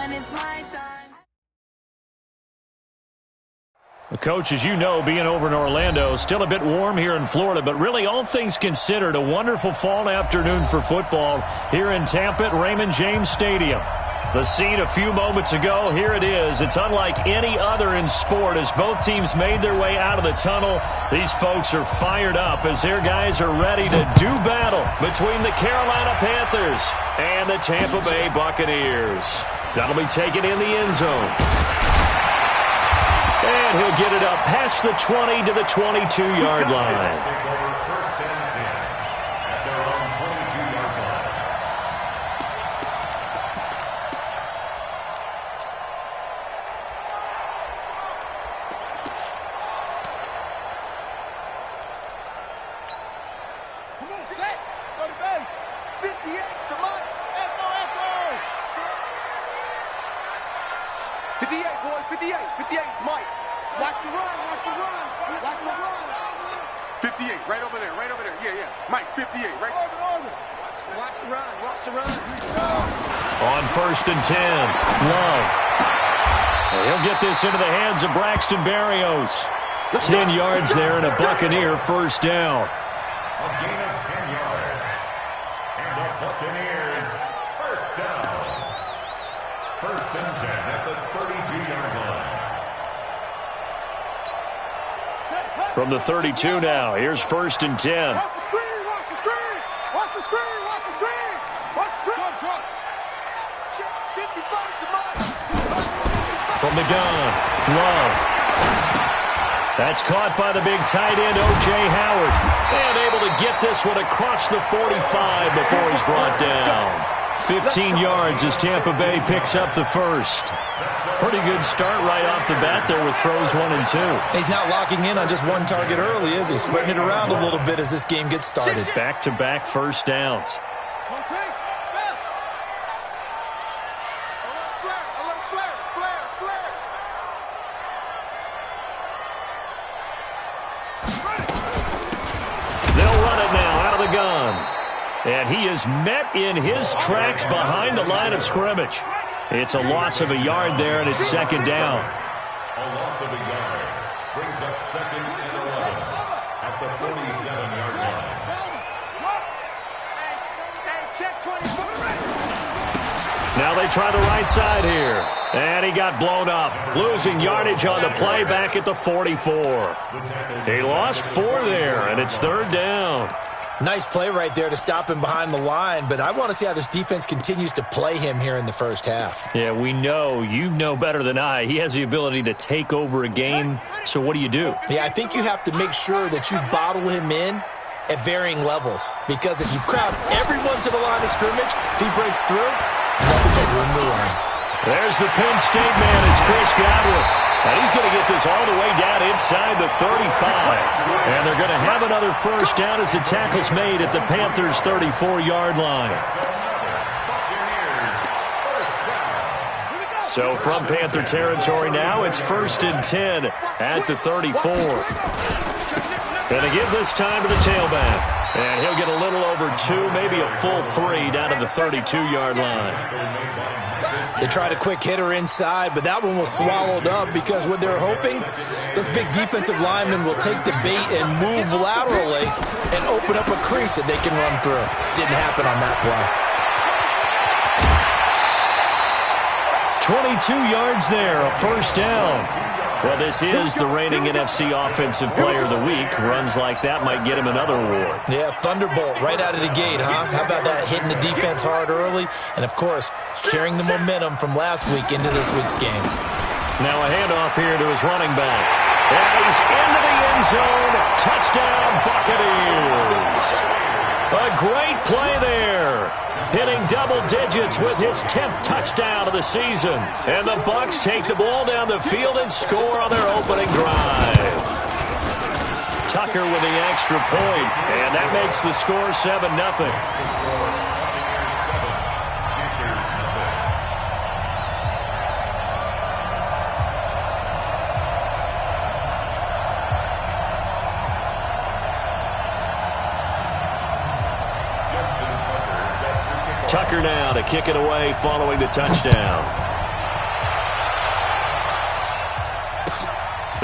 when it's my time. Coach, as you know, being over in Orlando, still a bit warm here in Florida, but really all things considered, a wonderful fall afternoon for football here in Tampa at Raymond James Stadium. The scene a few moments ago, here it is. It's unlike any other in sport as both teams made their way out of the tunnel. These folks are fired up as their guys are ready to do battle between the Carolina Panthers and the Tampa Bay Buccaneers. That'll be taken in the end zone. And he'll get it up past the 20 to the 22-yard line. On 1st and 10, Love. He'll get this into the hands of Braxton Berrios. 10 yards there and a Buccaneer first down. A gain of 10 yards. And the Buccaneers first down. 1st and 10 at the 32-yard line. From the 32 now, here's 1st and 10. Watch the screen, watch the screen. Watch the screen, watch the screen. Watch the screen. From the gun, Love. That's caught by the big tight end, O.J. Howard. And able to get this one across the 45 before he's brought down. 15 yards as Tampa Bay picks up the first. Pretty good start right off the bat there with throws 1 and 2. He's not locking in on just one target early, is he? Spreading it around a little bit as this game gets started. Back-to-back first downs. And he is met in his tracks behind the line of scrimmage. It's a loss of a yard there, and it's 2nd down. A loss of a yard brings up 2nd and 11 at the 47-yard line. Now they try the right side here. And he got blown up. Losing yardage on the play back at the 44. He lost 4 there, and it's 3rd down. Nice play right there to stop him behind the line, but I want to see how this defense continues to play him here in the first half. Yeah, we know. You know better than I. He has the ability to take over a game, so what do you do? Yeah, I think you have to make sure that you bottle him in at varying levels, because if you crowd everyone to the line of scrimmage, if he breaks through, there's nothing but room to run. There's the Penn State man. It's Chris Godwin. And he's going to get this all the way down inside the 35. And they're going to have another first down as the tackle's made at the Panthers' 34-yard line. So from Panther territory now, it's 1st and 10 at the 34. Going to give this time to the tailback. And he'll get a little over 2, maybe a full 3 down to the 32-yard line. They tried a quick hitter inside, but that one was swallowed up because what they're hoping, those big defensive linemen will take the bait and move laterally and open up a crease that they can run through. Didn't happen on that play. 22 yards there, a first down. Well, this is the reigning NFC Offensive Player of the Week. Runs like that might get him another award. Yeah, thunderbolt right out of the gate, huh? How about that, hitting the defense hard early? And, of course, carrying the momentum from last week into this week's game. Now a handoff here to his running back. And he's into the end zone. Touchdown, Buccaneers. A great play there. Hitting double digits with his 10th touchdown of the season. And the Bucs take the ball down the field and score on their opening drive. Tucker with the extra point, and that makes the score 7-0. Tucker now to kick it away following the touchdown.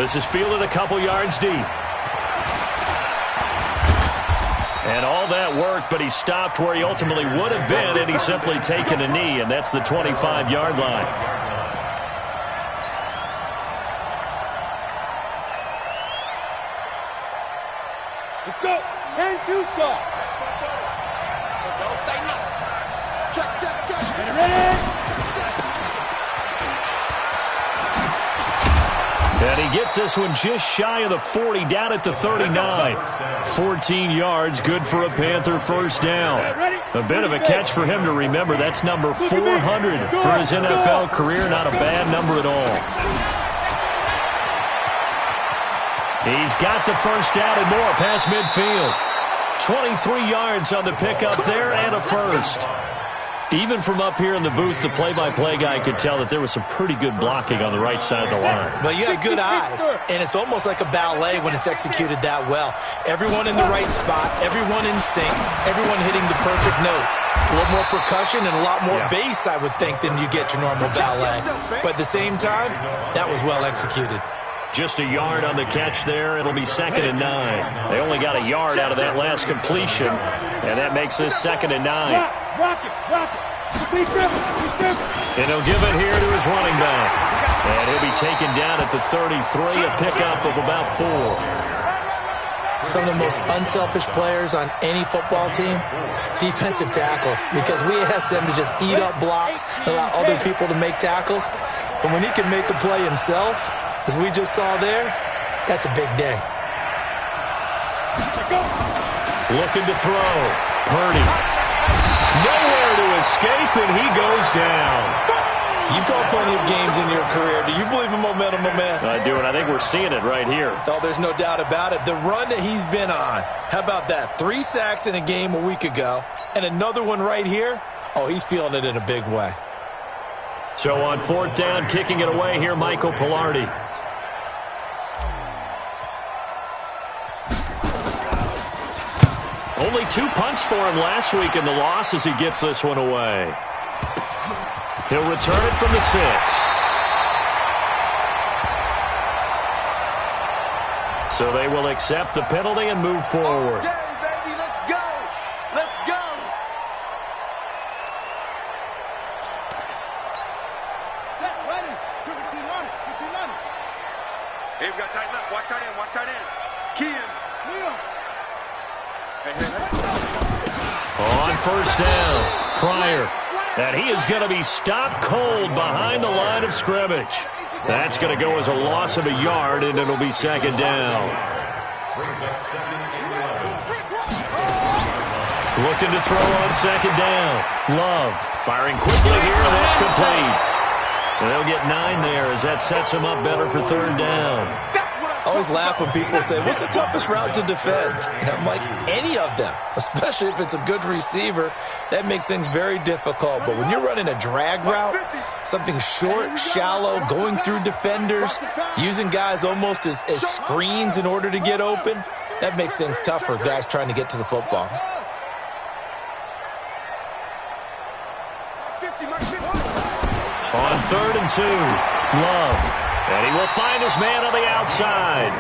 This is fielded a couple yards deep. And all that worked, but he stopped where he ultimately would have been, and he's simply taken a knee, and that's the 25-yard line. Let's go. 10-2 stop. So don't say no. Check. Ready? And he gets this one just shy of the 40, down at the 39. 14 yards, good for a Panther first down. A bit of a catch for him to remember. That's number 400 for his NFL career. Not a bad number at all. He's got the first down and more past midfield. 23 yards on the pickup there and a first. Even from up here in the booth, the play-by-play guy could tell that there was some pretty good blocking on the right side of the line. Well, you have good eyes, and it's almost like a ballet when it's executed that well. Everyone in the right spot, everyone in sync, everyone hitting the perfect notes. A little more percussion and a lot more bass, I would think, than you get your normal ballet. But at the same time, that was well executed. Just a yard on the catch there. It'll be 2nd and 9. They only got a yard out of that last completion, and that makes this 2nd and 9. Rock it. Be careful. And he'll give it here to his running back. And he'll be taken down at the 33, a pickup of about 4. Some of the most unselfish players on any football team, defensive tackles, because we ask them to just eat up blocks and allow other people to make tackles. And when he can make a play himself, as we just saw there, that's a big day. Looking to throw. Purdy. Nowhere to escape, and he goes down. You've called plenty of games in your career. Do you believe in momentum, my man? I do, and I think we're seeing it right here. Oh, there's no doubt about it. The run that he's been on, how about that? 3 sacks in a game a week ago, and another one right here. Oh, he's feeling it in a big way. So on 4th down, kicking it away here, Michael Pilardi. Only 2 punts for him last week in the loss as he gets this one away. He'll return it from the 6. So they will accept the penalty and move forward. Okay, baby, let's go. Set, ready. 15 on it. Hey, we got tight left. Watch tight end. Kean. On 1st down, Pryor. And he is going to be stopped cold behind the line of scrimmage. That's going to go as a loss of a yard, and it'll be 2nd down. Looking to throw on 2nd down. Love firing quickly here, and that's complete. And they'll get 9 there as that sets him up better for 3rd down. I always laugh when people say, what's the toughest route to defend? And I'm like, any of them, especially if it's a good receiver. That makes things very difficult. But when you're running a drag route, something short, shallow, going through defenders, using guys almost as screens in order to get open, that makes things tough for guys trying to get to the football. On 3rd and 2, Love. And he will find his man on the outside.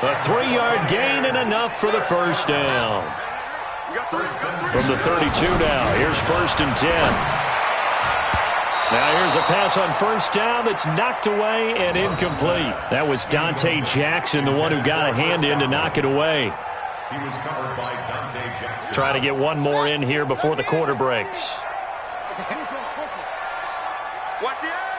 A 3-yard gain and enough for the first down. From the 32 now, here's 1st and 10. Now here's a pass on 1st down that's knocked away and incomplete. That was Dante Jackson, the one who got a hand in to knock it away. He was covered by Dante Jackson. Trying to get one more in here before the quarter breaks. Watch the eye.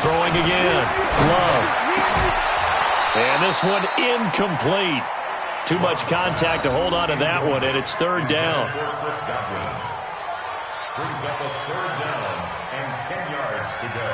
Throwing again. Love. And this one incomplete. Too much contact to hold on to that one, and it's 3rd down. Brings up a 3rd down and 10 yards to go.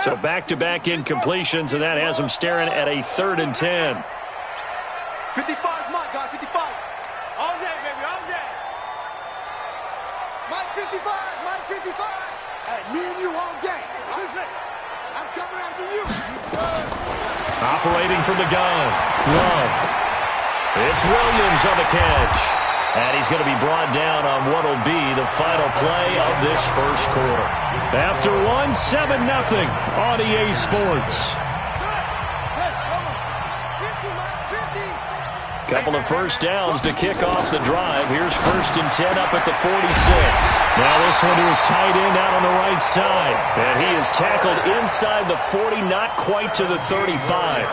So back-to-back incompletions, and that has him staring at a 3rd and 10. 55 is my guy, 55. All day, baby, all day. Operating from the gun. Love. It's Williams on the catch. And he's going to be brought down on what will be the final play of this first quarter. After one, 7-0 on EA Sports. Couple of first downs to kick off the drive. Here's 1st and 10 up at the 46. Now this one to his tight end out on the right side. And he is tackled inside the 40, not quite to the 35.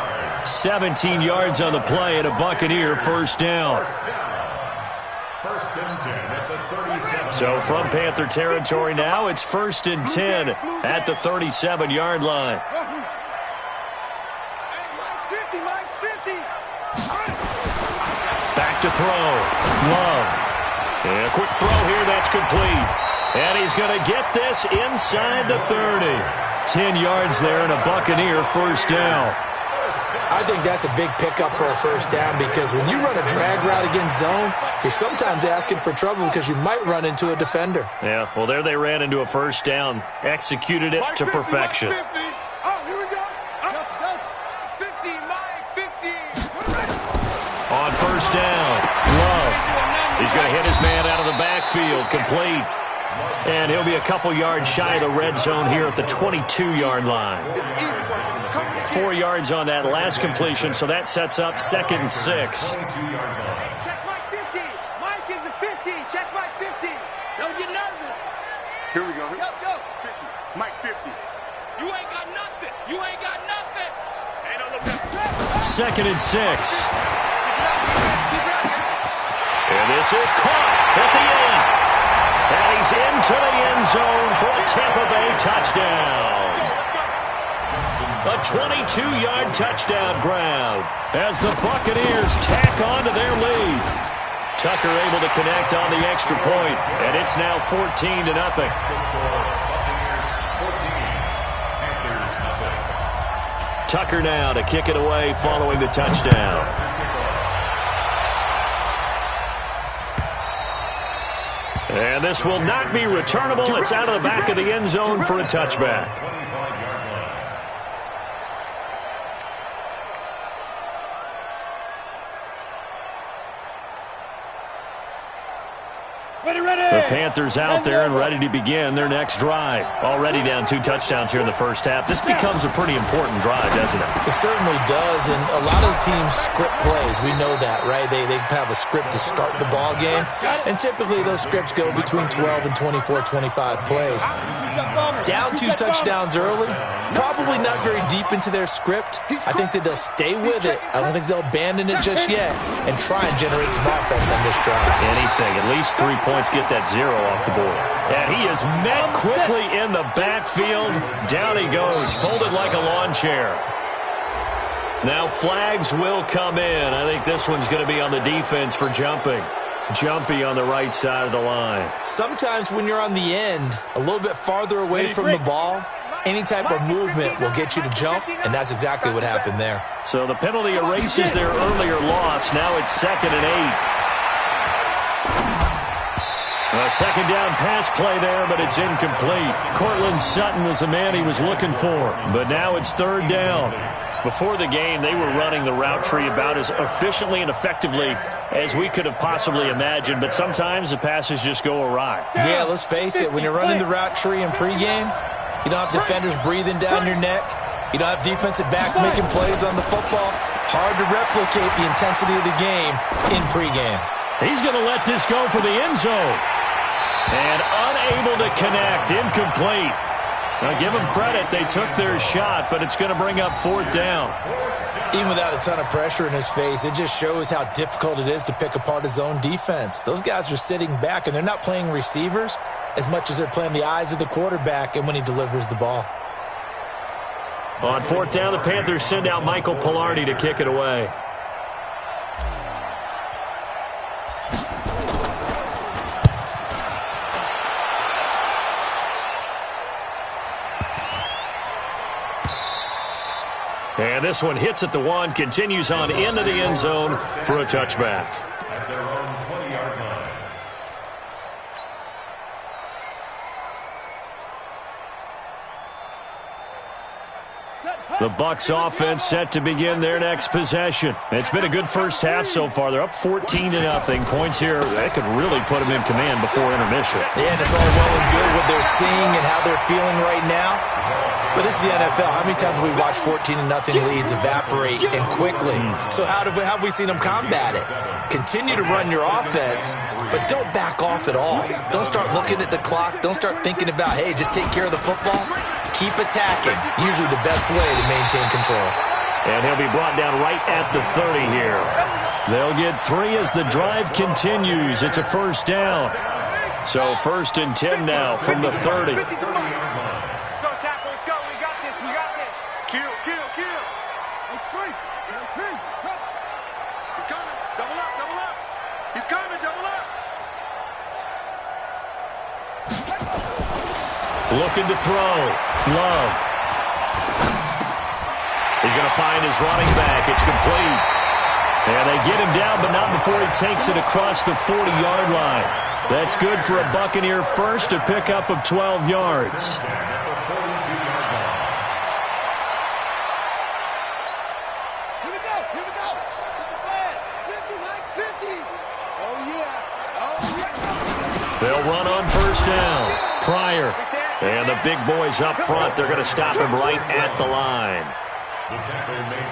17 yards on the play and a Buccaneer first down. First and 10 at the 37. So from Panther territory now, it's 1st and 10 at the 37-yard line. Mike's 50. Back to throw. Love. And a quick throw here. That's complete. And he's going to get this inside the 30. 10 yards there and a Buccaneer first down. I think that's a big pickup for a first down because when you run a drag route against zone, you're sometimes asking for trouble because you might run into a defender. Yeah, well, there they ran into a first down. Executed it to perfection. Oh, here we go. 50, Mike, 50. On first down, Love. He's going to hit his man out of the backfield, complete. And he'll be a couple yards shy of the red zone here at the 22-yard line. 4 yards on that last completion, so that sets up 2nd and 6. Check Mike 50. Mike is a 50. Check Mike 50. Don't get nervous. Here we go. Go. 50. Mike 50. You ain't got nothing. You ain't got nothing. Ain't no look up. 2nd and 6. And this is caught at the end. And he's into the end zone for a Tampa Bay touchdown. A 22-yard touchdown grab as the Buccaneers tack on to their lead. Tucker able to connect on the extra point, and it's now 14-0. Tucker now to kick it away following the touchdown. And this will not be returnable. It's out of the back of the end zone for a touchback. The Panthers out there and ready to begin their next drive. Already down 2 touchdowns here in the first half. This becomes a pretty important drive, doesn't it? It certainly does, and a lot of teams script plays. We know that, right? They have a script to start the ball game, and typically those scripts go between 12 and 24, 25 plays. Down 2 touchdowns early, probably not very deep into their script. I think that they'll stay with it. I don't think they'll abandon it just yet and try and generate some offense on this drive. Anything, at least 3 points, get that 0 off the board. And he is met quickly in the backfield. Down he goes, folded like a lawn chair. Now flags will come in. I think this one's going to be on the defense for jumping. Jumpy on the right side of the line. Sometimes when you're on the end, a little bit farther away from the ball, any type of movement will get you to jump, and that's exactly what happened there. So the penalty erases their earlier loss. Now it's 2nd and 8. A second down pass play there, but it's incomplete. Cortland Sutton was the man he was looking for, but now it's 3rd down. Before the game, they were running the route tree about as efficiently and effectively as we could have possibly imagined, but sometimes the passes just go awry. Yeah, let's face it, when you're running the route tree in pregame, you don't have defenders breathing down your neck. You don't have defensive backs making plays on the football. Hard to replicate the intensity of the game in pregame. He's going to let this go for the end zone. And unable to connect, incomplete. Now, give them credit. They took their shot, but it's going to bring up 4th down. Even without a ton of pressure in his face, it just shows how difficult it is to pick apart his own defense. Those guys are sitting back, and they're not playing receivers as much as they're playing the eyes of the quarterback and when he delivers the ball. On 4th down, the Panthers send out Michael Pilardi to kick it away. And this one hits at the 1, continues on into the end zone for a touchback. At their own 20-yard line. Set, The Bucs offense set to begin their next possession. It's been a good first half so far. They're up 14-0. Points here, that could really put them in command before intermission. Yeah, and it's all well and good what they're seeing and how they're feeling right now. But this is the NFL. How many times have we watched 14-0 leads evaporate and quickly? So how have we seen them combat it? Continue to run your offense, but don't back off at all. Don't start looking at the clock. Don't start thinking about, hey, just take care of the football. Keep attacking. Usually the best way to maintain control. And he'll be brought down right at the 30 here. They'll get 3 as the drive continues. It's a first down. So 1st and 10 now from the 30. Let's go, tackle. Let's go. We got this. We got this. Kill. He's coming. Double up. He's coming. Double up. Looking to throw. Love. He's going to find his running back. It's complete. And they get him down, but not before he takes it across the 40-yard line. That's good for a Buccaneer first, a pickup of 12 yards. Here we go. Get the flag. 50, Mike's 50. Oh, yeah. They'll run on first down. Pryor. And the big boys up front, they're going to stop him right at the line.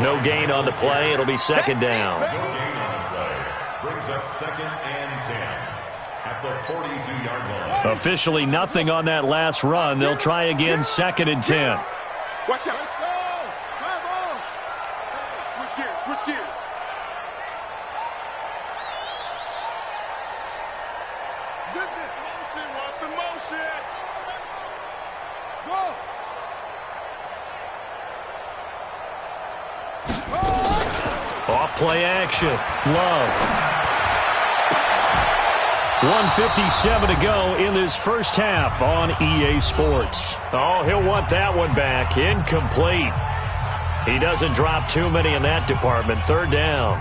No gain on the play. It'll be second down. No gain on the play. Brings up 2nd and 10 at the 42-yard line. Officially nothing on that last run. They'll try again, 2nd and 10. Watch out. Switch gears. Zip it. Watch the motion. Go. Off play action. Love. 1:57 to go in this first half on EA Sports. Oh, he'll want that one back. Incomplete. He doesn't drop too many in that department. 3rd down.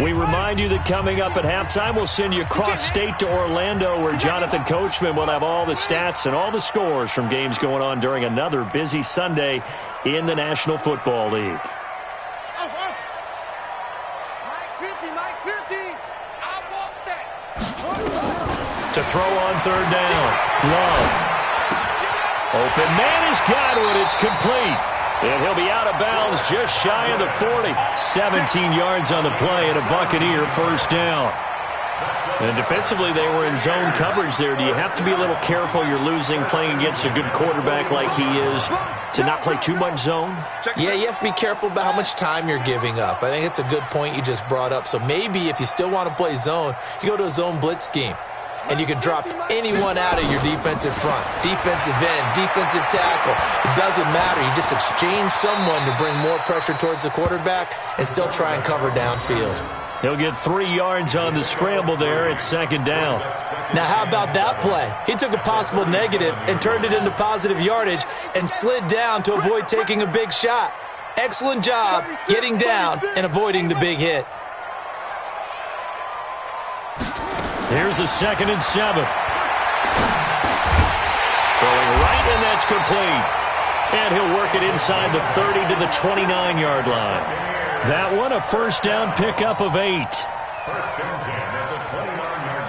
We remind you that coming up at halftime, we'll send you cross-state to Orlando, where Jonathan Coachman will have all the stats and all the scores from games going on during another busy Sunday in the National Football League. Mike 50. I want that. To throw on 3rd down. Love. Open man has got it. It's complete. And he'll be out of bounds just shy of the 40. 17 yards on the play and a Buccaneer first down. And defensively, they were in zone coverage there. Do you have to be a little careful? You're losing, playing against a good quarterback like he is, to not play too much zone? Yeah, you have to be careful about how much time you're giving up. I think it's a good point you just brought up. So maybe if you still want to play zone, you go to a zone blitz scheme. And you can drop anyone out of your defensive front. Defensive end, defensive tackle. It doesn't matter. You just exchange someone to bring more pressure towards the quarterback and still try and cover downfield. He'll get 3 yards on the scramble there. It's 2nd down. Now, how about that play? He took a possible negative and turned it into positive yardage and slid down to avoid taking a big shot. Excellent job getting down and avoiding the big hit. Here's a 2nd and 7. Throwing right, and that's complete. And he'll work it inside the 30 to the 29-yard line. That one, a first down pickup of 8. 1st and 10 at the 29-yard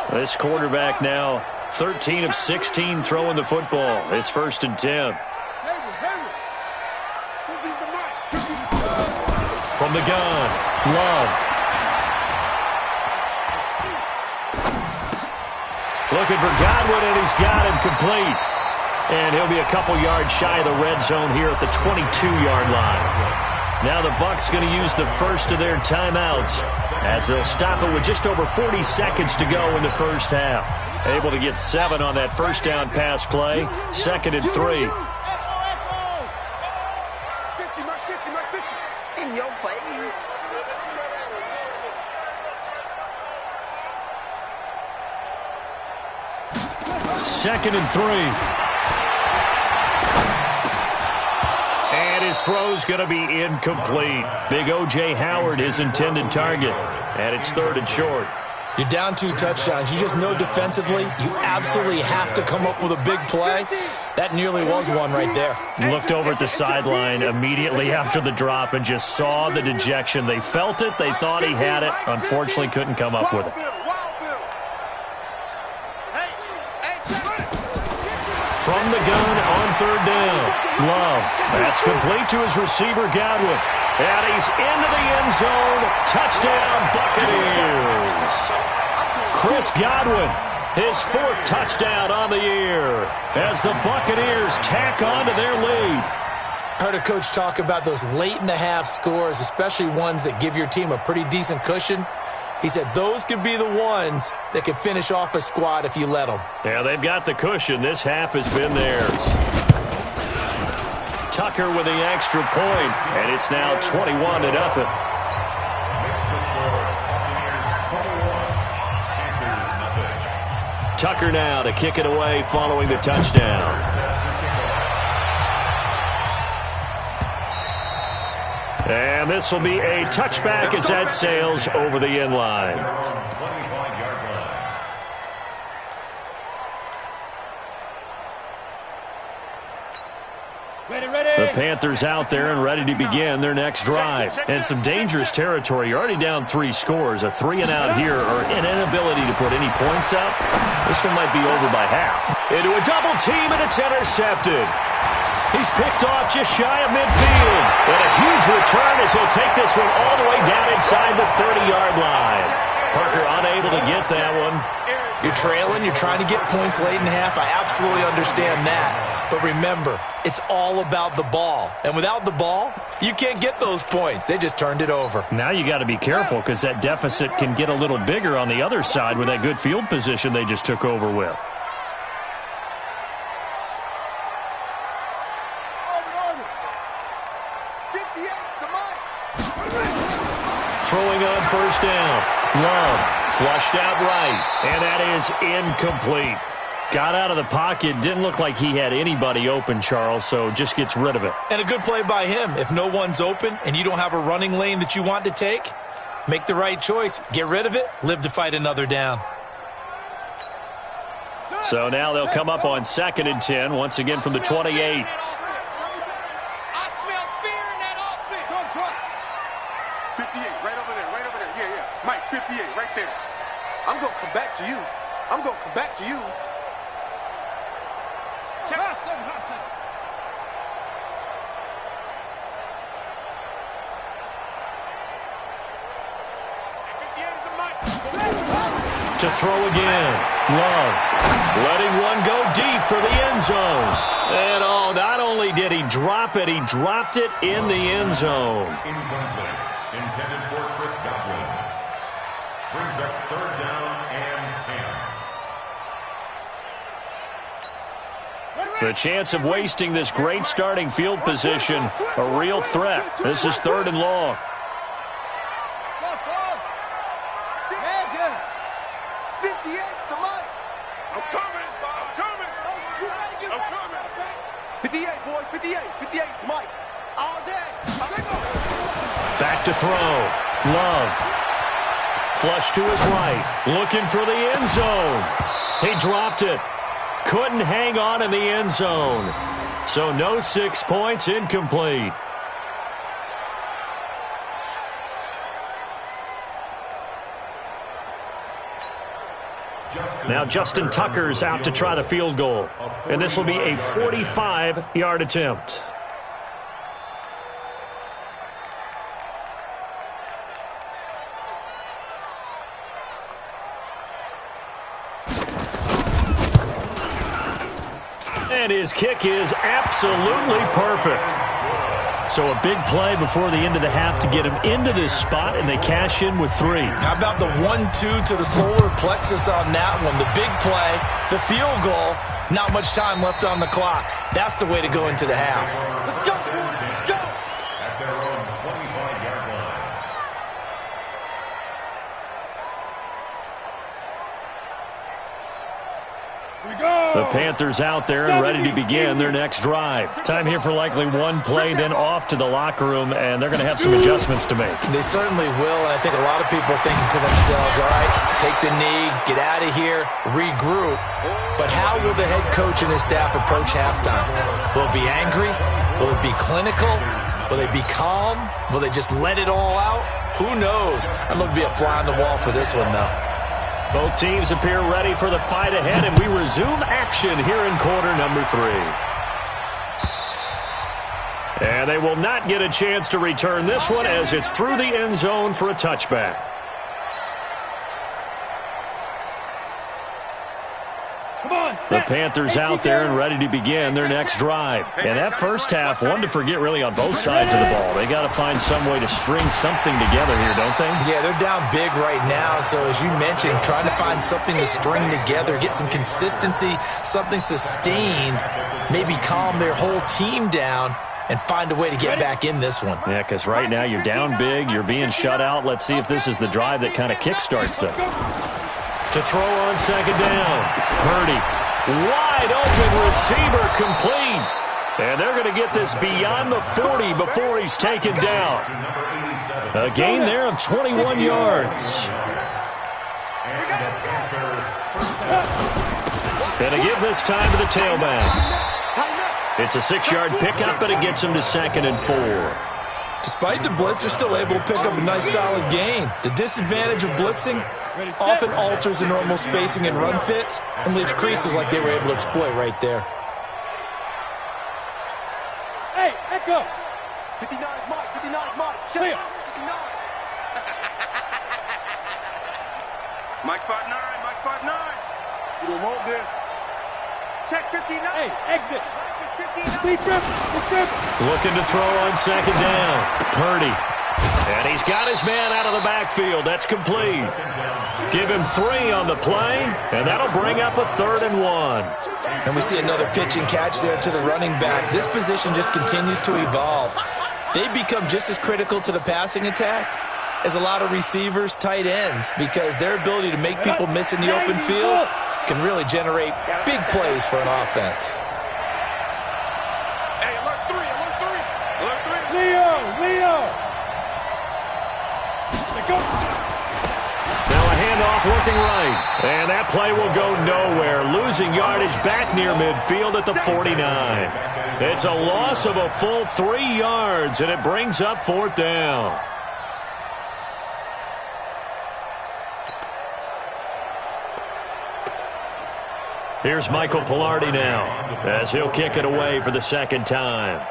line. This quarterback now 13 of 16 throwing the football. It's 1st and 10. From the gun, Love. Looking for Godwin, and he's got him complete. And he'll be a couple yards shy of the red zone here at the 22-yard line. Now the Bucs going to use the first of their timeouts as they'll stop it with just over 40 seconds to go in the first half. Able to get 7 on that first down pass play. 2nd and 3. In your face. 2nd and 3. And his throw's going to be incomplete. Big O.J. Howard, his intended target. And it's 3rd and short. You're down 2 touchdowns. You just know defensively you absolutely have to come up with a big play. That nearly was one right there. Looked over at the sideline immediately after the drop and just saw the dejection. They felt it. They thought he had it. Unfortunately, couldn't come up with it. From the gun on 3rd down. Love. That's complete to his receiver, Godwin. And he's into the end zone. Touchdown, Buccaneers. Chris Godwin, his 4th touchdown on the year as the Buccaneers tack on to their lead. I heard a coach talk about those late-in-the-half scores, especially ones that give your team a pretty decent cushion. He said those could be the ones that can finish off a squad if you let them. Yeah, they've got the cushion. This half has been theirs. Tucker with the extra point, and it's now 21-0. Tucker now to kick it away following the touchdown. And this will be a touchback as that sails over the end line. The Panthers out there and ready to begin their next drive. And some dangerous territory. You're already down 3 scores. A 3-and-out here or an inability to put any points up. This one might be over by half. Into a double team, and it's intercepted. He's picked off just shy of midfield. And a huge return as he'll take this one all the way down inside the 30-yard line. Parker unable to get that one. You're trailing. You're trying to get points late in half. I absolutely understand that. But remember, it's all about the ball. And without the ball, you can't get those points. They just turned it over. Now you got to be careful because that deficit can get a little bigger on the other side with that good field position they just took over with. Throwing on 1st down. Love. Flushed out right, and that is incomplete. Got out of the pocket, didn't look like he had anybody open, Charles, so just gets rid of it. And a good play by him. If no one's open and you don't have a running lane that you want to take, make the right choice. Get rid of it, live to fight another down. So now they'll come up on 2nd and 10, once again from the 28. Mike, 58, right there. I'm going to come back to you. I'm going to come back to you. To throw again. Love. Letting one go deep for the end zone. And oh, not only did he drop it, he dropped it in the end zone. Incomplete. Intended for Chris Godwin. Brings up 3rd down and 10. The chance of wasting this great starting field position, a real threat. This is 3rd and long. I'm coming. 58, boys, 58. 58, Mike. All day. Back to throw. Love. Flush to his right. Looking for the end zone. He dropped it. Couldn't hang on in the end zone. So no 6 points, incomplete. Now Justin Tucker's out to try the field goal. And this will be a 45-yard attempt. And his kick is absolutely perfect. So a big play before the end of the half to get him into this spot, and they cash in with 3. How about the 1-2 to the solar plexus on that one? The big play, the field goal, not much time left on the clock. That's the way to go into the half. Let's go, boys. Let's go. At their own 25-yard line. The Panthers out there and ready to begin their next drive. Time here for likely one play, then off to the locker room, and they're going to have some adjustments to make. They certainly will, and I think a lot of people are thinking to themselves, all right, take the knee, get out of here, regroup. But how will the head coach and his staff approach halftime? Will it be angry? Will it be clinical? Will they be calm? Will they just let it all out? Who knows? I'd love to be a fly on the wall for this one, though. Both teams appear ready for the fight ahead, and we resume action here in quarter number 3. And they will not get a chance to return this one as it's through the end zone for a touchback. The Panthers out there and ready to begin their next drive. And that first half, one to forget really on both sides of the ball. They got to find some way to string something together here, don't they? Yeah, they're down big right now. So as you mentioned, trying to find something to string together, get some consistency, something sustained, maybe calm their whole team down and find a way to get back in this one. Yeah, because right now you're down big, you're being shut out. Let's see if this is the drive that kind of kickstarts them. To throw on second down, Purdy. Wide open receiver complete. And they're going to get this beyond the 40 before he's taken down. A gain there of 21 yards. And a give this time to the tailback. It's a 6-yard pickup, but it gets him to 2nd and 4. Despite the blitz, they're still able to pick up a nice solid gain. The disadvantage of blitzing often alters the normal spacing and run fits and leaves creases like they were able to exploit right there. Hey, Echo! 59 is Mike, 59 is Mike. Clear. 59. Mike 5'9", Mike 5'9". You don't want this. Check 59. Hey, exit. Be grip. Looking to throw on second down. Purdy. And he's got his man out of the backfield. That's complete. Give him 3 on the play, and that'll bring up a 3rd and 1. And we see another pitch and catch there to the running back. This position just continues to evolve. They become just as critical to the passing attack as a lot of receivers, tight ends, because their ability to make people miss in the open field can really generate big plays for an offense. Hey, alert 3, alert 3. Alert 3. Leo! Now a handoff looking right. And that play will go nowhere. Losing yardage back near midfield at the 49. It's a loss of a full 3 yards, and it brings up 4th down. Here's Michael Pilardi now as he'll kick it away for the 2nd time.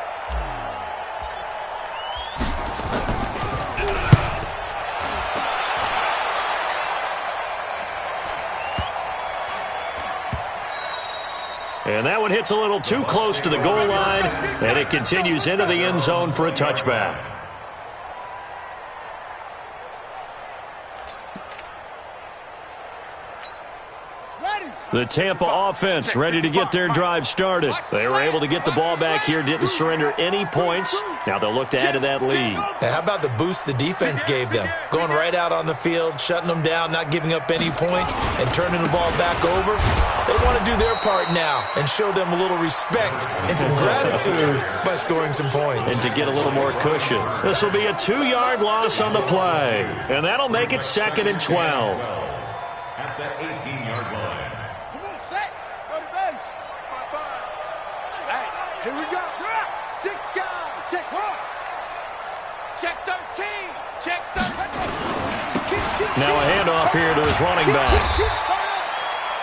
And that one hits a little too close to the goal line, and it continues into the end zone for a touchback. The Tampa offense ready to get their drive started. They were able to get the ball back here, didn't surrender any points. Now they'll look to add to that lead. Now, how about the boost the defense gave them? Going right out on the field, shutting them down, not giving up any points, and turning the ball back over. They want to do their part now and show them a little respect and some gratitude by scoring some points. And to get a little more cushion. This will be a 2-yard loss on the play. And that'll make it 2nd and 12. At the 18-yard line. Here we go. 6 guys. Check 13. Check 13. Now a handoff here to his running back.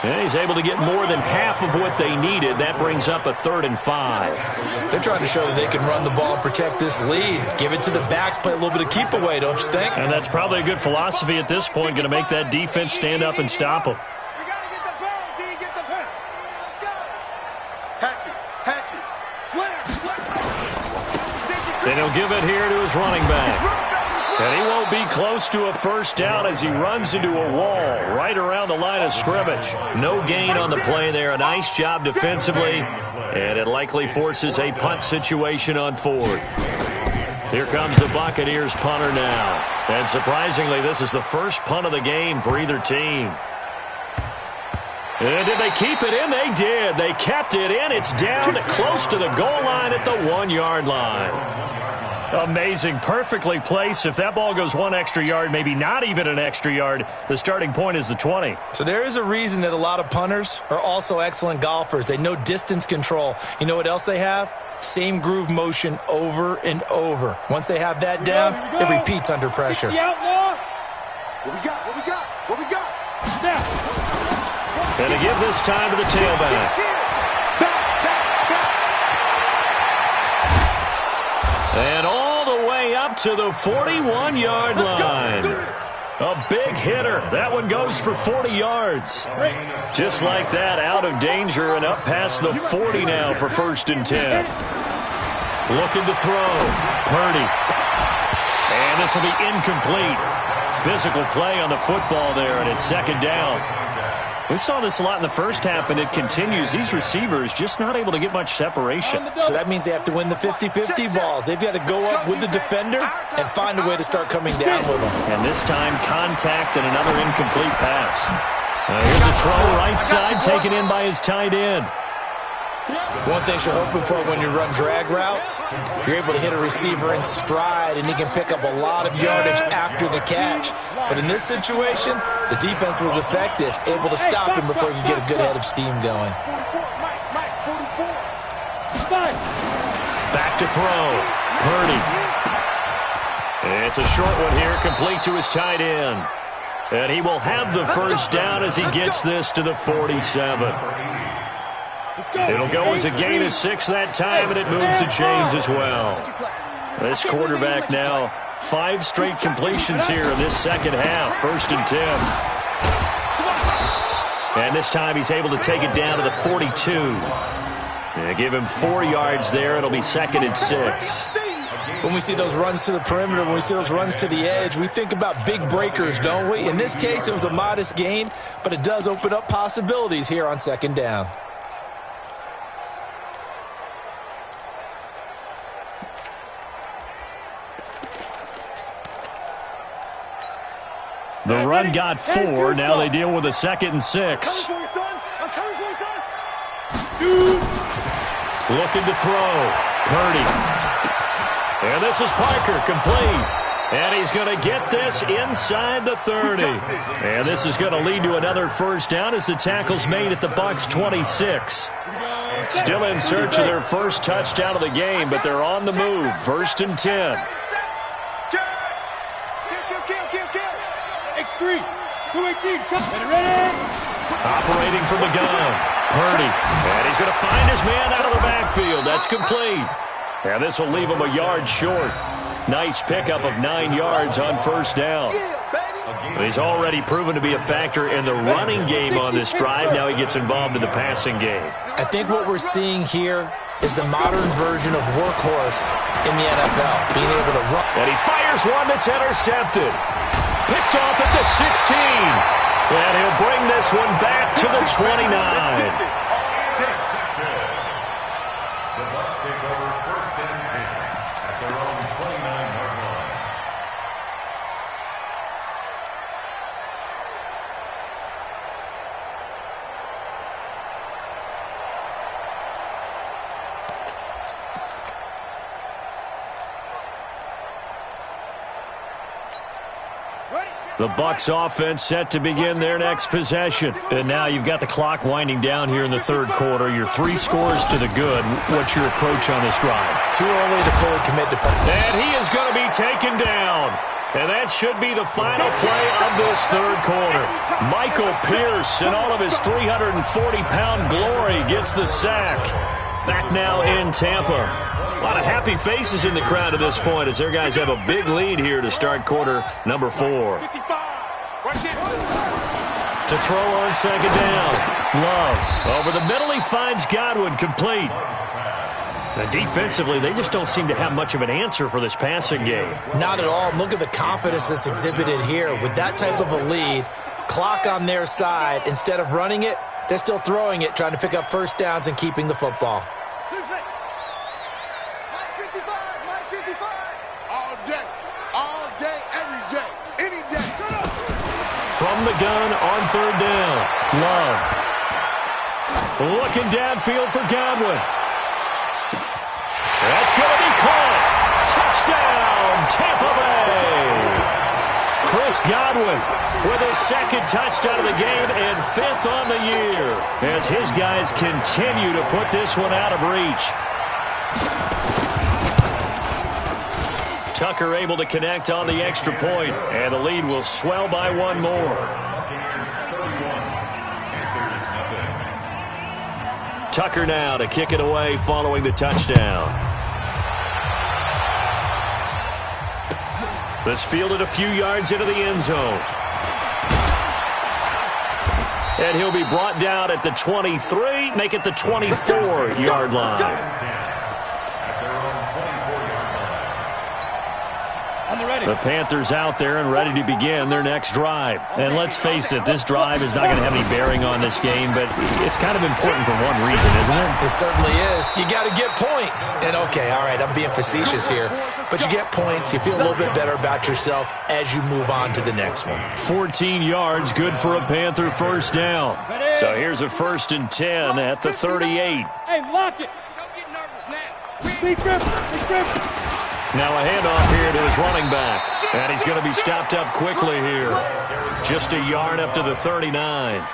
And he's able to get more than half of what they needed. That brings up a 3rd and 5. They're trying to show that they can run the ball and protect this lead. Give it to the backs, play a little bit of keep away, don't you think? And that's probably a good philosophy at this point, going to make that defense stand up and stop them. And he'll give it here to his running back. And he won't be close to a first down as he runs into a wall right around the line of scrimmage. No gain on the play there. A nice job defensively. And it likely forces a punt situation on 4th. Here comes the Buccaneers punter now. And surprisingly, this is the first punt of the game for either team. And did they keep it in? They did. They kept it in. It's down close to the goal line at the 1-yard line. Amazing. Perfectly placed. If that ball goes 1 extra yard, maybe not even an extra yard, the starting point is the 20. So there is a reason that a lot of punters are also excellent golfers. They know distance control. You know what else they have? Same groove motion over and over. Once they have that down, it repeats under pressure. The outlaw. What we got? What we got? What we got? Snap. And to give this time to the tailback. And all the way up to the 41-yard line. A big hitter. That one goes for 40 yards. Just like that, out of danger and up past the 40 now for 1st and 10. Looking to throw. Purdy. And this will be incomplete. Physical play on the football there, and it's 2nd down. We saw this a lot in the first half, and it continues. These receivers just not able to get much separation. So that means they have to win the 50-50 balls. They've got to go up with the defender and find a way to start coming down with them. And this time, contact and another incomplete pass. Here's a throw right side, taken in by his tight end. One thing you're hoping for when you run drag routes, you're able to hit a receiver in stride, and he can pick up a lot of yardage after the catch. But in this situation, the defense was effective, able to stop him before you get a good head of steam going. Back to throw. Purdy. It's a short one here, complete to his tight end. And he will have the 1st down as he gets this to the 47. It'll go as a gain of 6 that time, and it moves the chains as well. This quarterback now, 5 straight completions here in this 2nd half. 1st and 10. And this time he's able to take it down to the 42. And give him 4 yards there. It'll be 2nd and 6. When we see those runs to the perimeter, when we see those runs to the edge, we think about big breakers, don't we? In this case, it was a modest gain, but it does open up possibilities here on 2nd down. The run got 4. Now they deal with a 2nd and 6. Looking to throw. Purdy. And this is Parker, complete. And he's going to get this inside the 30. And this is going to lead to another 1st down as the tackle's made at the Bucs' 26. Still in search of their 1st touchdown of the game, but they're on the move. 1st and 10. X3, 218, ready? Operating from the gun. Purdy. And he's going to find his man out of the backfield. That's complete. And this will leave him a yard short. Nice pickup of 9 yards on 1st down. He's already proven to be a factor in the running game on this drive. Now he gets involved in the passing game. I think what we're seeing here is the modern version of workhorse in the NFL, being able to run. And he fires one that's intercepted. Picked off at the 16. And he'll bring this one back to the 29. The Bucs take over 1st and 10 at their own 29-yard line. The Bucs offense set to begin their next possession. And now you've got the clock winding down here in the 3rd quarter. You're 3 scores to the good. What's your approach on this drive? Too early to fully commit to punting. And he is going to be taken down. And that should be the final play of this 3rd quarter. Michael Pierce, in all of his 340-pound glory, gets the sack. Back now in Tampa. A lot of happy faces in the crowd at this point as their guys have a big lead here to start quarter number 4. To throw on 2nd down. Love. Over the middle, he finds Godwin, complete. Now, defensively, they just don't seem to have much of an answer for this passing game. Not at all. Look at the confidence that's exhibited here. With that type of a lead, clock on their side, instead of running it, they're still throwing it, trying to pick up 1st downs and keeping the football. From the gun on 3rd down. Love. Looking downfield for Godwin. That's going to be caught. Touchdown, Tampa Bay. Chris Godwin with his second touchdown of the game and 5th on the year as his guys continue to put this one out of reach. Tucker able to connect on the extra point, and the lead will swell by one more. Tucker now to kick it away following the touchdown. This fielded a few yards into the end zone. And he'll be brought down at the 23, make it the 24-yard line. The Panthers out there and ready to begin their next drive. And let's face it, this drive is not going to have any bearing on this game, but it's kind of important for one reason, isn't it? It certainly is. You got to get points. And okay, all right, I'm being facetious here, but you get points, you feel a little bit better about yourself as you move on to the next one. 14 yards, good for a Panther first down. So here's a 1st and 10 at the 38. Hey, lock it. Don't get nervous now. Big grip, big grip. Now a handoff here to his running back. And he's going to be stopped up quickly here. Just a yard up to the 39.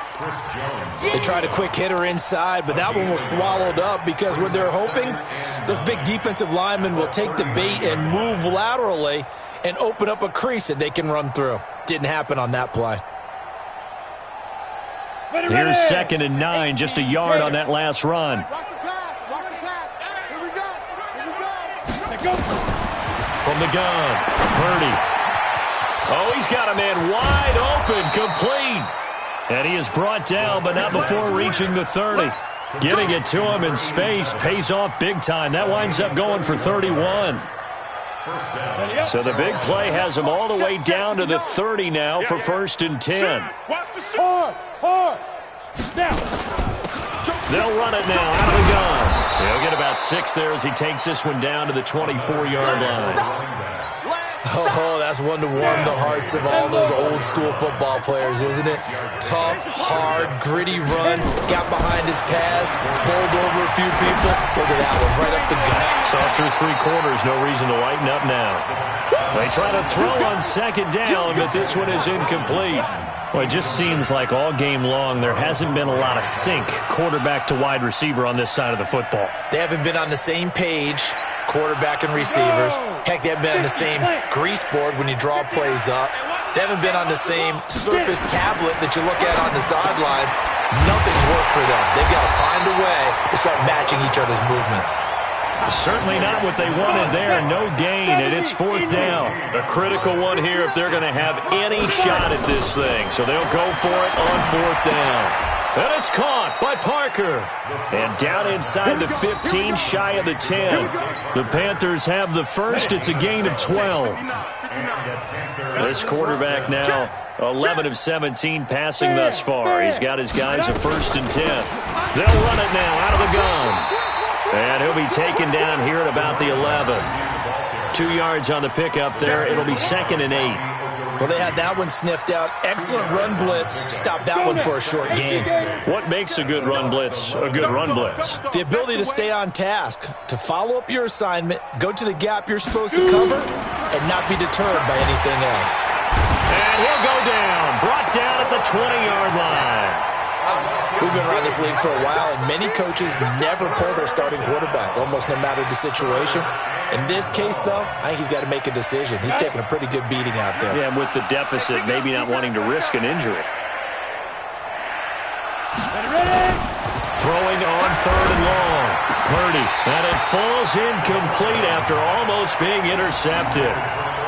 They tried a quick hitter inside, but that one was swallowed up because what they're hoping, those big defensive linemen will take the bait and move laterally and open up a crease that they can run through. Didn't happen on that play. Here's 2nd and 9, just a yard on that last run. Watch the pass. Watch the pass. Here we go. Here we go. From the gun, Purdy. Oh, he's got a man wide open, complete. And he is brought down, but not before reaching the 30. Getting it to him in space pays off big time. That winds up going for 31. So the big play has him all the way down to the 30 now for 1st and 10. Hard. Now. They'll run it now out of the gun. He'll get about 6 there as he takes this one down to the 24-yard line. Oh, that's one to warm the hearts of all those old school football players, isn't it? Tough, hard, gritty run, got behind his pads, bowled over a few people. Look at that one, right up the gut. So through 3 quarters, no reason to lighten up now. They try to throw on 2nd down, but this one is incomplete. Well, it just seems like all game long there hasn't been a lot of sync quarterback to wide receiver on this side of the football. They haven't been on the same page, quarterback and receivers. Heck, they haven't been on the same grease board when you draw plays up. They haven't been on the same surface tablet that you look at on the sidelines. Nothing's worked for them. They've got to find a way to start matching each other's movements. Certainly not what they wanted there. No gain, and it's 4th down. A critical one here if they're going to have any shot at this thing. So they'll go for it on 4th down. And it's caught by Parker. And down inside the 15, shy of the 10. The Panthers have the first. It's a gain of 12. This quarterback now 11 of 17 passing thus far. He's got his guys a 1st and 10. They'll run it now out of the gun. And he'll be taken down here at about the 11. 2 yards on the pickup there. It'll be 2nd and 8. Well, they had that one sniffed out. Excellent run blitz. Stop that one for a short gain. What makes a good run blitz a good run blitz? The ability to stay on task, to follow up your assignment, go to the gap you're supposed to cover, and not be deterred by anything else. And he'll go down. Brought down at the 20-yard line. We've been around this league for a while, and many coaches never pull their starting quarterback, almost no matter the situation. In this case, though, I think he's got to make a decision. He's taking a pretty good beating out there. Yeah, and with the deficit, maybe not wanting to risk an injury. Throwing on 3rd and long. Purdy, and it falls incomplete after almost being intercepted.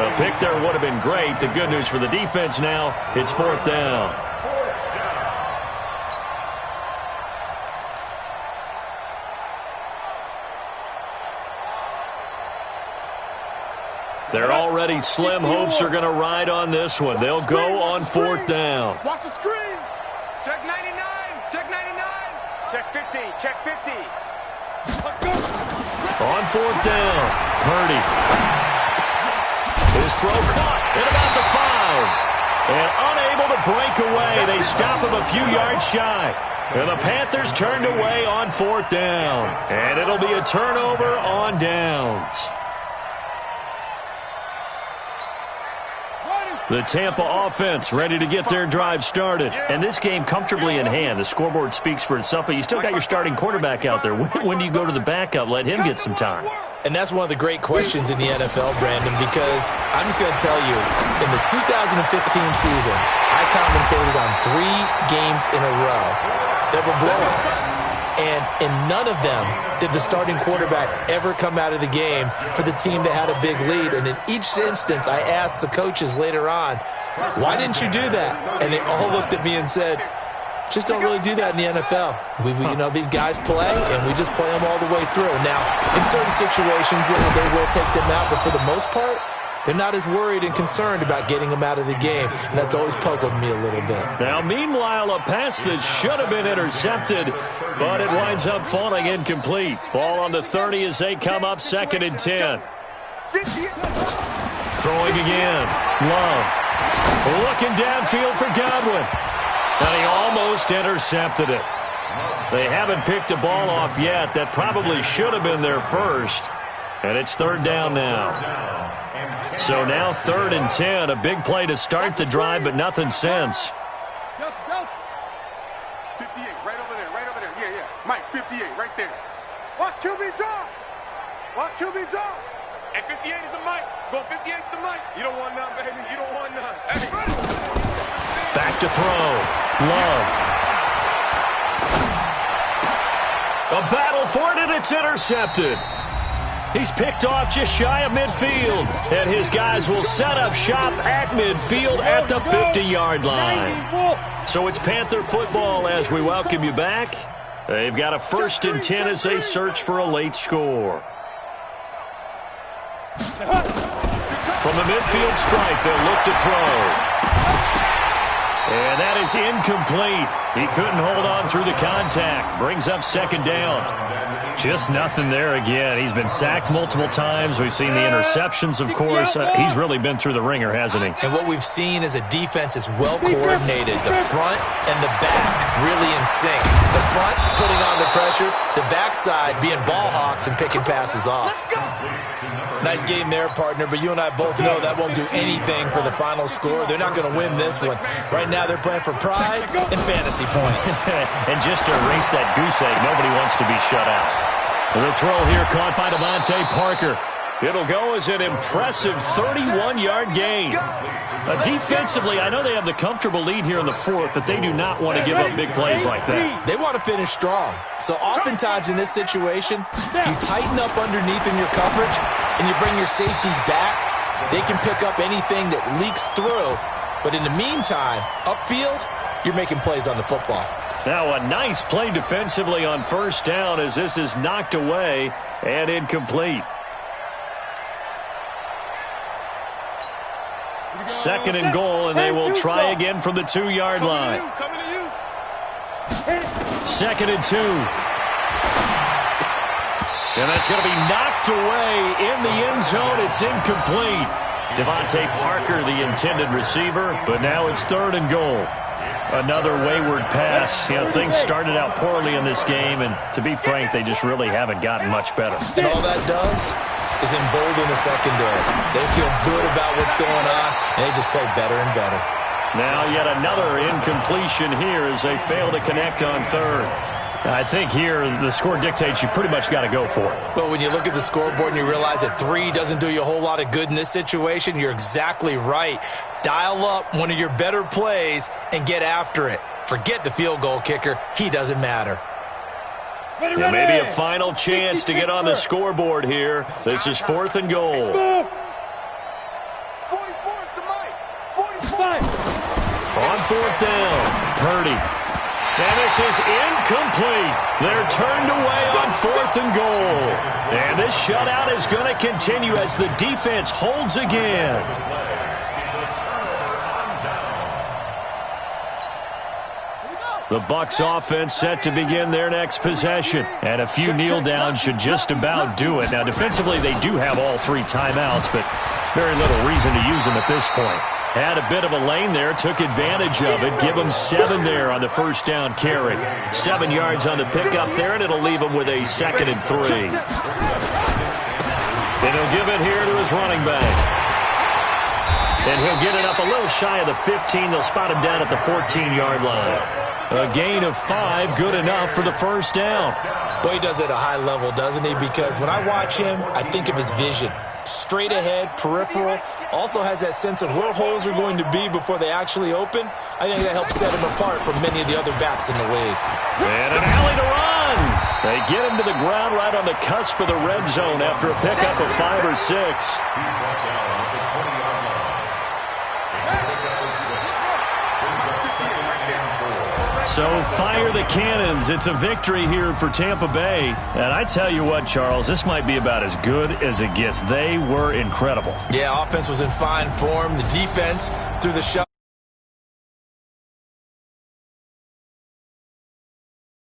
A pick there would have been great. The good news for the defense now, it's 4th down. They're already slim hopes are going to ride on this one. They'll go on 4th down. Watch the screen. Check 99. Check 99. Check 50. Check 50. On 4th down, Purdy. His throw caught at about the 5. And unable to break away. They stop him a few yards shy. And the Panthers turned away on 4th down. And it'll be a turnover on downs. The Tampa offense ready to get their drive started. And this game comfortably in hand. The scoreboard speaks for itself, but you still got your starting quarterback out there. When do you go to the backup? Let him get some time. And that's one of the great questions in the NFL, Brandon, because I'm just going to tell you, in the 2015 season, I commentated on 3 games in a row that were blowouts. And in none of them did the starting quarterback ever come out of the game for the team that had a big lead. And in each instance, I asked the coaches later on, why didn't you do that? And they all looked at me and said, just don't really do that in the NFL. You know, these guys play, and we just play them all the way through. Now, in certain situations, they will take them out, but for the most part, they're not as worried and concerned about getting them out of the game, and that's always puzzled me a little bit. Now, meanwhile, a pass that should have been intercepted, but it winds up falling incomplete. Ball on the 30 as they come up 2nd and 10. Throwing again. Love. Looking downfield for Godwin. And he almost intercepted it. They haven't picked a ball off yet. That probably should have been their first. And it's 3rd down now. So now 3rd and 10. A big play to start the drive, but nothing since. 58, right over there, right over there. Yeah, yeah. Mike, 58, right there. Watch QB draw. Watch QB draw. And 58 is the Mike. Go 58 is the Mike. You don't want none, baby. You don't want none. Hey. Back to throw. Love. A battle for it, and it's intercepted. He's picked off just shy of midfield. And his guys will set up shop at midfield at the 50-yard line. So it's Panther football as we welcome you back. They've got a 1st and 10 as they search for a late score. From the midfield stripe, they'll look to throw. And that is incomplete. He couldn't hold on through the contact. Brings up 2nd down. Just nothing there again. He's been sacked multiple times. We've seen the interceptions, of course. He's really been through the ringer, hasn't he? And what we've seen is a defense is well coordinated. The front and the back really in sync. The front putting on the pressure. The backside being ball hawks and picking passes off. Nice game there, partner, but you and I both know that won't do anything for the final score. They're not going to win this one. Right now, they're playing for pride and fantasy points. And just to erase that goose egg, nobody wants to be shut out. The throw here caught by Devontae Parker. It'll go as an impressive 31-yard gain. Defensively, I know they have the comfortable lead here in the 4th, but they do not want to give up big plays like that. They want to finish strong. So oftentimes in this situation, you tighten up underneath in your coverage, and you bring your safeties back. They can pick up anything that leaks through. But in the meantime, upfield, you're making plays on the football. Now a nice play defensively on 1st down as this is knocked away and incomplete. 2nd and goal, and they will try again from the 2-yard line. 2nd and 2. And that's going to be knocked away in the end zone. It's incomplete. Devontae Parker, the intended receiver, but now it's 3rd and goal. Another wayward pass. You know, things started out poorly in this game, and to be frank, they just really haven't gotten much better. And all that does is embolden the secondary. They feel good about what's going on, and they just play better and better. Now yet another incompletion here as they fail to connect on 3rd. I think here the score dictates you pretty much got to go for it. Well, when you look at the scoreboard and you realize that 3 doesn't do you a whole lot of good in this situation, you're exactly right. Dial up one of your better plays and get after it. Forget the field goal kicker. He doesn't matter. Yeah, maybe a final chance to get on the scoreboard here. This is 4th and goal. 44 is the Mike. 44. On 4th down, Purdy. And this is incomplete. They're turned away on 4th and goal. And this shutout is going to continue as the defense holds again. The Bucs offense set to begin their next possession. And a few kneel downs should just about do it. Now, defensively, they do have all 3 timeouts, but very little reason to use them at this point. Had a bit of a lane there, took advantage of it. Give him 7 there on the first down carry. 7 yards on the pickup there, and it'll leave him with a 2nd and 3. And he'll give it here to his running back. And he'll get it up a little shy of the 15. They'll spot him down at the 14-yard line. A gain of 5, good enough for the first down. Boy, he does it at a high level, doesn't he? Because when I watch him, I think of his vision. Straight ahead, peripheral, also has that sense of where holes are going to be before they actually open. I think that helps set him apart from many of the other backs in the league. And an alley to run. They get him to the ground right on the cusp of the red zone after a pickup of 5 or 6. So fire the cannons. It's a victory here for Tampa Bay. And I tell you what, Charles, this might be about as good as it gets. They were incredible. Yeah, offense was in fine form. The defense, through the shut